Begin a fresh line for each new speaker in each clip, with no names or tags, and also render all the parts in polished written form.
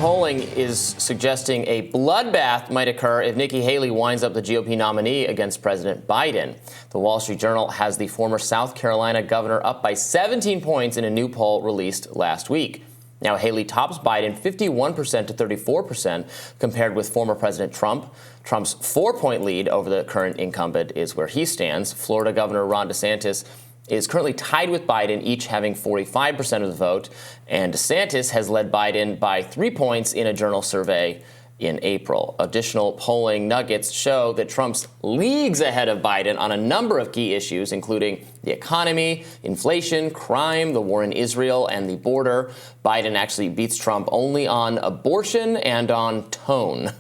polling is suggesting a bloodbath might occur if Nikki Haley winds up the GOP nominee against President Biden. The Wall Street Journal has the former South Carolina governor up by 17 points in a new poll released last week. Now, Haley tops Biden 51% to 34% compared with former President Trump. Trump's 4-point lead over the current incumbent is where he stands. Florida Governor Ron DeSantis is currently tied with Biden, each having 45% of the vote. And DeSantis has led Biden by 3 points in a Journal survey in April. Additional polling nuggets show that Trump's leagues ahead of Biden on a number of key issues, including the economy, inflation, crime, the war in Israel, and the border. Biden actually beats Trump only on abortion and on tone.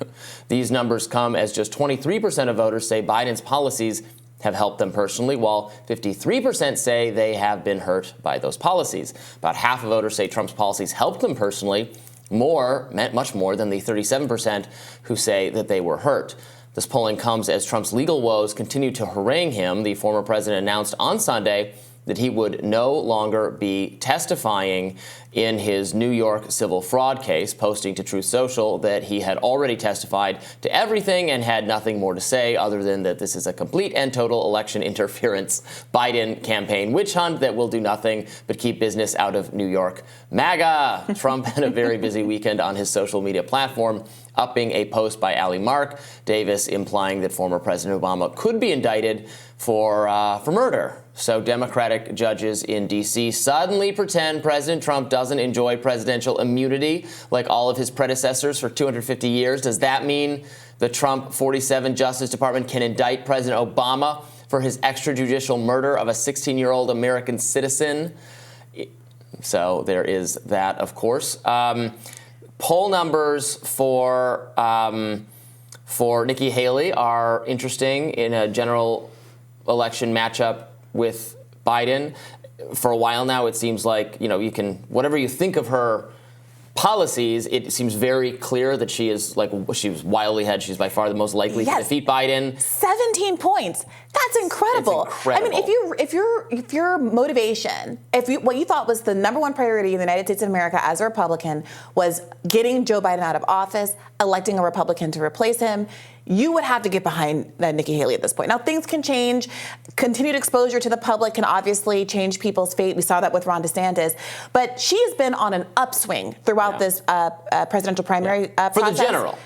These numbers come as just 23% of voters say Biden's policies have helped them personally, while 53% say they have been hurt by those policies. About half of voters say Trump's policies helped them personally, much more than the 37% who say that they were hurt. This polling comes as Trump's legal woes continue to harangue him. The former president announced on Sunday that he would no longer be testifying in his New York civil fraud case, posting to Truth Social that he had already testified to everything and had nothing more to say other than that this is a complete and total election interference Biden campaign witch hunt that will do nothing but keep business out of New York. MAGA! Trump had a very busy weekend on his social media platform, upping a post by Ali Mark Davis implying that former President Obama could be indicted for murder. So Democratic judges in D.C. suddenly pretend President Trump doesn't enjoy presidential immunity like all of his predecessors for 250 years. Does that mean the Trump 47 Justice Department can indict President Obama for his extrajudicial murder of a 16-year-old American citizen? So there is that, of course. Poll numbers for Nikki Haley are interesting in a general election matchup with Biden. For a while now, it seems like, you can, whatever you think of her policies, it seems very clear that she was wildly ahead. She's by far the most likely to defeat Biden.
17 points. That's incredible.
It's incredible.
I mean, if your motivation, what you thought was the number one priority in the United States of America as a Republican was getting Joe Biden out of office, electing a Republican to replace him, you would have to get behind Nikki Haley at this point. Now, things can change. Continued exposure to the public can obviously change people's fate. We saw that with Ron DeSantis. But she has been on an upswing throughout this presidential primary process.
For the general.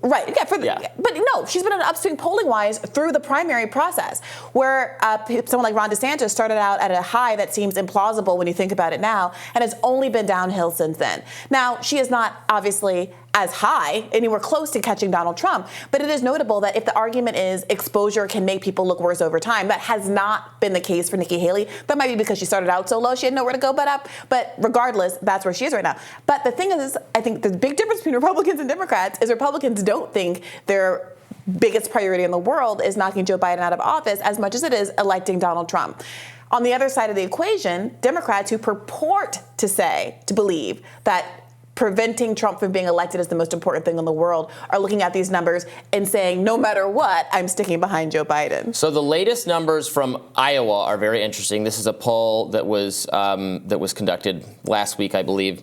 Right. Yeah, but no, she's been on an upswing polling-wise through the primary process, where someone like Ron DeSantis started out at a high that seems implausible when you think about it now, and has only been downhill since then. Now, she is not obviously as high, anywhere close to catching Donald Trump, but it is notable that if the argument is exposure can make people look worse over time, that has not been the case for Nikki Haley. That might be because she started out so low, she had nowhere to go but up. But regardless, that's where she is right now. But the thing is, I think the big difference between Republicans and Democrats is Republicans don't think their biggest priority in the world is knocking Joe Biden out of office as much as it is electing Donald Trump. On the other side of the equation, Democrats who purport to believe that preventing Trump from being elected is the most important thing in the world are looking at these numbers and saying, no matter what, I'm sticking behind Joe Biden.
So the latest numbers from Iowa are very interesting. This is a poll that was conducted last week, I believe,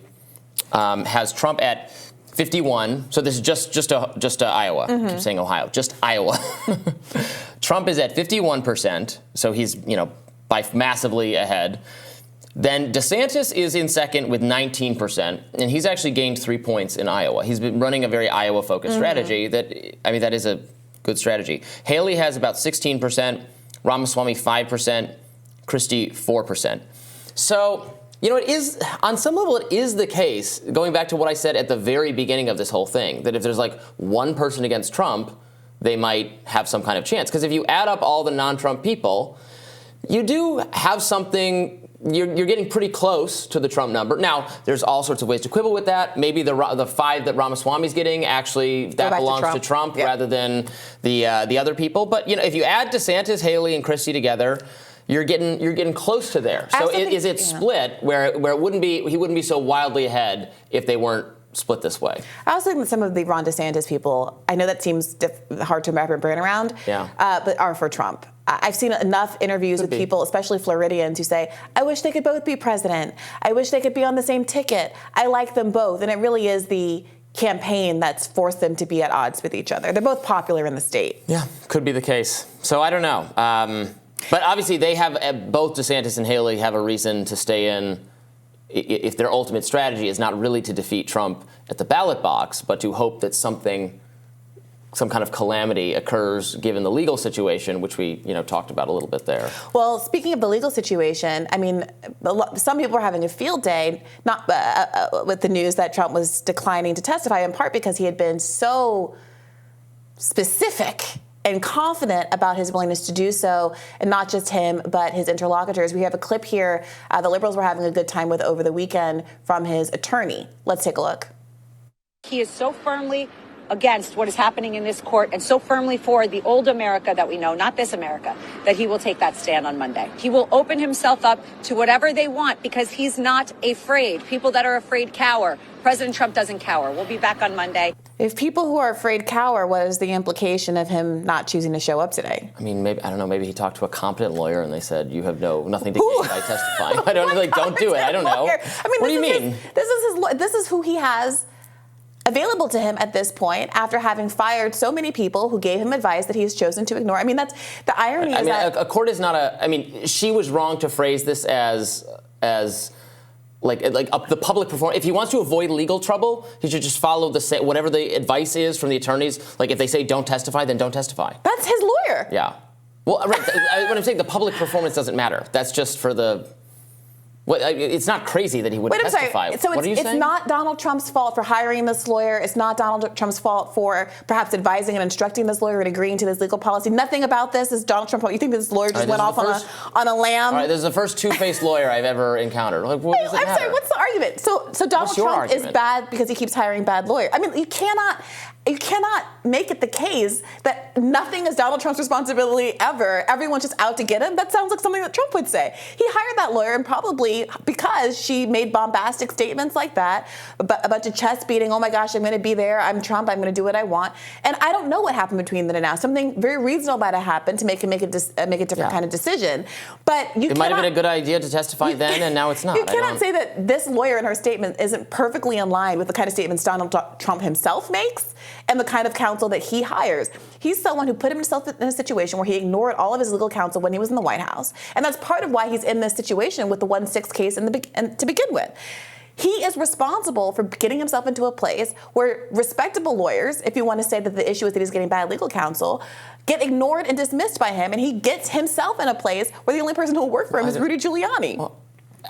has Trump at 51. So this is just Iowa. I keep saying Ohio, just Iowa. Trump is at 51%, so he's by massively ahead. Then DeSantis is in second with 19%, and he's actually gained 3 points in Iowa. He's been running a very Iowa-focused strategy that is a good strategy. Haley has about 16%, Ramaswamy 5%, Christie 4%. So, it is, on some level, it is the case, going back to what I said at the very beginning of this whole thing, that if there's like one person against Trump, they might have some kind of chance. Because if you add up all the non-Trump people, you do have something. You're getting pretty close to the Trump number. Now, there's all sorts of ways to quibble with that. Maybe the 5 that Ramaswamy's getting actually that belongs to Trump rather than the other people. But if you add DeSantis, Haley, and Christie together, you're getting close to there. So is it split where he wouldn't be so wildly ahead if they weren't split this way?
I also think that some of the Ron DeSantis people, I know that seems hard to wrap your brain around, but are for Trump. I've seen enough interviews with people, especially Floridians, who say, I wish they could both be president. I wish they could be on the same ticket. I like them both. And it really is the campaign that's forced them to be at odds with each other. They're both popular in the state.
Yeah, could be the case. So I don't know. But obviously they have, both DeSantis and Haley have a reason to stay in if their ultimate strategy is not really to defeat Trump at the ballot box, but to hope that some kind of calamity occurs given the legal situation, which we talked about a little bit there.
Well, speaking of the legal situation, I mean, some people are having a field day, not with the news that Trump was declining to testify, in part because he had been so specific and confident about his willingness to do so, and not just him, but his interlocutors. We have a clip here the liberals were having a good time with over the weekend from his attorney. Let's take a look.
He is so firmly against what is happening in this court and so firmly for the old America that we know, not this America, that he will take that stand on Monday. He will open himself up to whatever they want because he's not afraid. People that are afraid cower. President Trump doesn't cower. We'll be back on Monday.
If people who are afraid cower, what is the implication of him not choosing to show up today?
I mean, maybe, I don't know, maybe he talked to a competent lawyer and they said, you have nothing to gain by testifying. I don't like, don't do it. I don't know.
Lawyer. I mean,
what do you mean?
This is who he has available to him at this point after having fired so many people who gave him advice that he has chosen to ignore. I mean, that's the irony.
I mean, a court is not a. I mean, she was wrong to phrase this as the public performance. If he wants to avoid legal trouble, he should just follow whatever the advice is from the attorneys. Like if they say don't testify, then don't testify.
That's his lawyer.
Yeah. Well, right. What I'm saying, the public performance doesn't matter. That's just for the. It's not crazy that he wouldn't testify.
So
what are you saying?
It's not Donald Trump's fault for hiring this lawyer. It's not Donald Trump's fault for perhaps advising and instructing this lawyer and agreeing to this legal policy. Nothing about this is Donald Trump's fault. You think this lawyer just went off on a lamb?
All right, this is the first two-faced lawyer I've ever encountered. Like, what does it matter?
I'm sorry, what's the argument? So Donald Trump is bad because he keeps hiring bad lawyers. I mean, you cannot make it the case that nothing is Donald Trump's responsibility ever. Everyone's just out to get him. That sounds like something that Trump would say. He hired that lawyer, and probably because she made bombastic statements like that, a bunch of chest beating, oh my gosh, I'm going to be there, I'm Trump, I'm going to do what I want. And I don't know what happened between then and now. Something very reasonable might have happened to make him make a different kind of decision. But it
might have been a good idea to testify then, and now it's not.
You cannot say that this lawyer in her statement isn't perfectly in line with the kind of statements Donald Trump himself makes and the kind of counsel that he hires. He's someone who put himself in a situation where he ignored all of his legal counsel when he was in the White House. And that's part of why he's in this situation with the 1-6 case to begin with. He is responsible for getting himself into a place where respectable lawyers, if you want to say that the issue is that he's getting bad legal counsel, get ignored and dismissed by him. And he gets himself in a place where the only person who will work for him is Rudy Giuliani.
Well,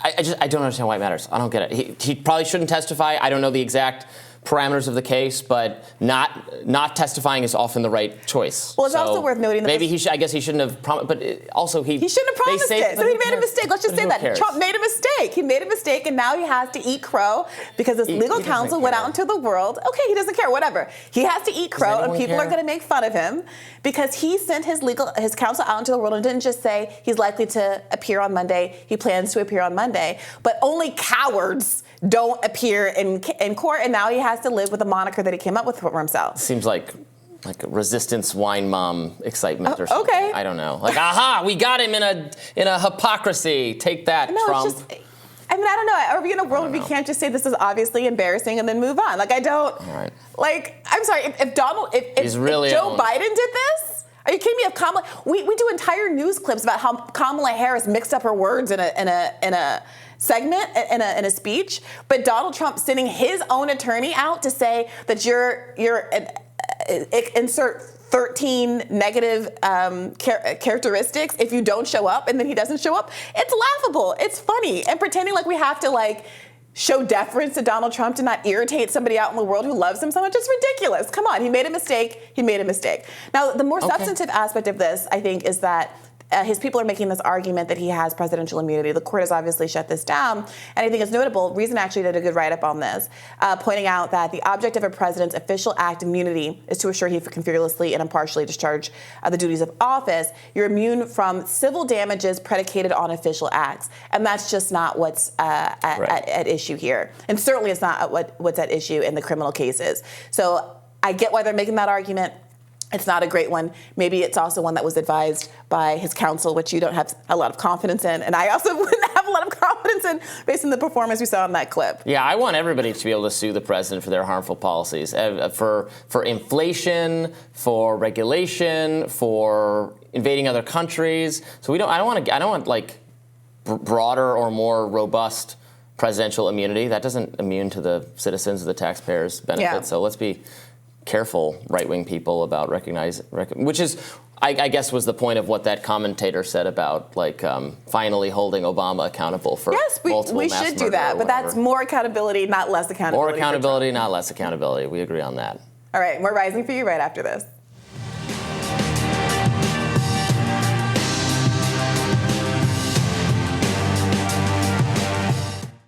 I don't understand why it matters. I don't get it. He probably shouldn't testify. I don't know the exact parameters of the case, but not testifying is often the right choice.
Well, it's also worth noting that
maybe I guess he shouldn't have promised, but also he
shouldn't have promised it. So he made a mistake. Let's just say that Trump made a mistake. He made a mistake, and now he has to eat crow because his legal counsel went out into the world. Okay, he doesn't care. Whatever. He has to eat crow, and people are going to make fun of him because he sent his counsel out into the world and didn't just say he's likely to appear on Monday. He plans to appear on Monday, but only cowards don't appear in court, and now he has to live with the moniker that he came up with for himself.
Seems like resistance wine mom excitement or something.
Okay.
I don't know. Like, aha, we got him in a hypocrisy. Take that, Trump.
It's just, I mean, I don't know. Are we in a world where we can't just say this is obviously embarrassing and then move on? Like, I don't.
All right.
Like, I'm sorry. If Joe Biden did this, are you kidding me? If Kamala, we do entire news clips about how Kamala Harris mixed up her words in a segment in a speech, but Donald Trump sending his own attorney out to say that you're insert 13 negative characteristics if you don't show up, and then he doesn't show up. It's laughable. It's funny, and pretending like we have to show deference to Donald Trump to not irritate somebody out in the world who loves him so much. It's ridiculous. Come on, he made a mistake. He made a mistake. Now, the more substantive aspect of this, I think, is that his people are making this argument that he has presidential immunity. The court has obviously shut this down, and I think it's notable. Reason actually did a good write-up on this, pointing out that the object of a president's official act immunity is to assure he can fearlessly and impartially discharge the duties of office. You're immune from civil damages predicated on official acts, and that's just not what's at issue here. And certainly it's not what's at issue in the criminal cases. So I get why they're making that argument. It's not a great one. Maybe it's also one that was advised by his counsel, which you don't have a lot of confidence in. And I also wouldn't have a lot of confidence incompetence based on the performance we saw in that clip.
Yeah, I want everybody to be able to sue the president for their harmful policies, for inflation, for regulation, for invading other countries. So I don't want like broader or more robust presidential immunity. That doesn't immune to the citizens, the taxpayers' benefits.
Yeah.
So let's be careful, right-wing people, about which is, I guess, was the point of what that commentator said about like finally holding Obama accountable for multiple
we
mass
should do
murder
that,
or
but that's
whatever.
more accountability, not less accountability.
More accountability, not less accountability. We agree on that.
All right, more Rising for you right after this.